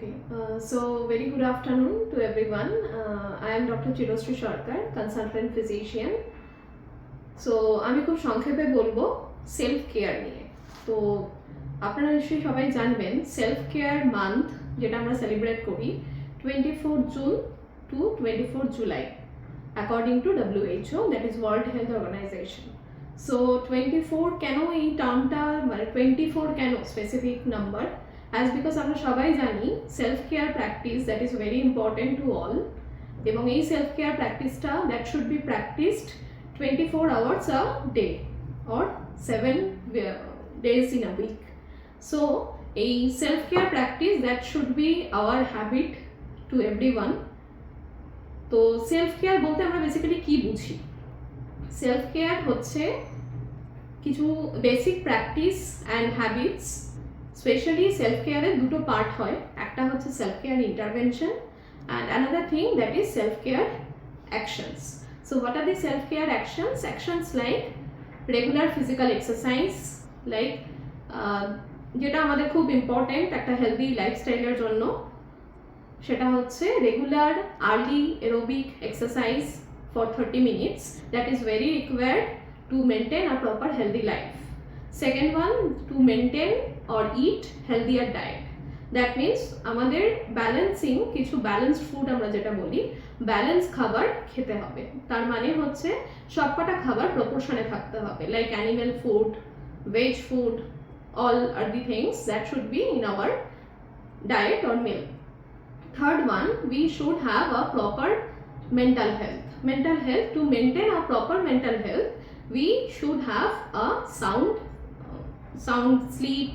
Okay, so very good afternoon to everyone. I am Dr. Chirosri Sarkar, consultant physician. So আমি খুব সংক্ষেপে বলবো self care নিয়ে। তো আপনারা নিশ্চয়ই সবাই জানবেন সেলফ কেয়ার মান্থ যেটা আমরা সেলিব্রেট করি 24 June to 24 July according to WHO, that is world health organisation. So 24 কেন এই টার্মটা, মানে 24 কেন স্পেসিফিক নাম্বার? As because আমরা সবাই জানি self care practice that is very important to all, এবং এই সেলফ কেয়ার প্র্যাকটিসটা that should B practised 24 hours a day or 7 days in a week. So এই self care practice that should B our habit to everyone. তো self care বলতে আমরা basically কি বুঝি? Self care হচ্ছে কিছু basic practice and habits. Specially self কেয়ারের দুটো পার্ট হয়, একটা হচ্ছে self care intervention and another thing that is self care actions. So what are the self-care actions? Actions like regular physical exercise, like যেটা আমাদের খুব ইম্পর্টেন্ট একটা healthy লাইফস্টাইলের জন্য, সেটা হচ্ছে regular early aerobic exercise for 30 minutes that is very required to maintain a proper healthy life. Second one, to maintain or eat healthier diet. That means আমাদের balancing কিছু balanced food আমরা যেটা বলি, balance খাবার খেতে হবে। তার মানে হচ্ছে সবকটা খাবার প্রপোর্শনে থাকতে হবে, like animal food, veg food, all are the things that should be in our diet or meal. Third one, we should have a proper mental health. Mental health, to maintain a proper mental health, we should have a sound sleep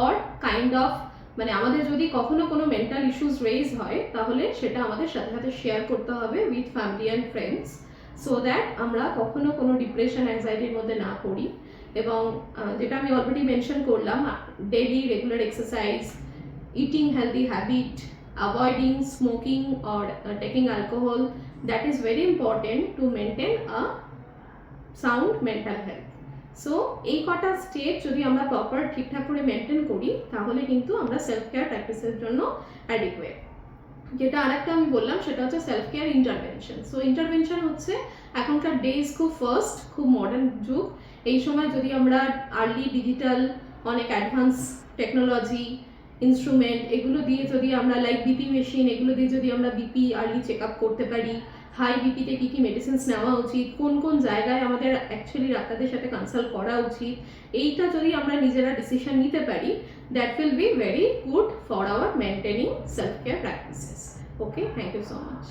or kind of, মানে আমাদের যদি কখনো কোনো mental issues raise হয় তাহলে সেটা আমাদের সাথে সাথে শেয়ার করতে হবে with family and friends, so that আমরা কখনো কোনো ডিপ্রেশন অ্যাংজাইটির মধ্যে না পড়ি। এবং যেটা আমি অলরেডি মেনশন করলাম, daily regular exercise, eating healthy habit, avoiding smoking or taking alcohol, that is very important to maintain a sound mental health. So এই কটা স্টেপ যদি আমরা প্রপার ঠিকঠাক করে মেনটেন করি তাহলে কিন্তু আমরা সেলফ কেয়ার প্র্যাকটিসের জন্য অ্যাডিকুয়েট। যেটা আরেকটা আমি বললাম সেটা হচ্ছে self care intervention. So intervention হচ্ছে এখনকার ডেজ খুব মডার্ন যুগ, এই সময় যদি আমরা আর্লি ডিজিটাল অনেক অ্যাডভান্স টেকনোলজি ইনস্ট্রুমেন্ট এগুলো দিয়ে যদি আমরা লাইক বিপি মেশিন এগুলো দিয়ে যদি আমরা বিপি আর্লি চেক আপ করতে পারি, হাই বিপিতে কী কী মেডিসিনস নেওয়া উচিত, কোন কোন জায়গায় আমাদের অ্যাকচুয়ালি ডাক্তারদের সাথে কনসাল্ট করা উচিত, এইটা যদি আমরা নিজেরা ডিসিশন নিতে পারি, that will be very good for our maintaining self care practices. Okay, thank you so much.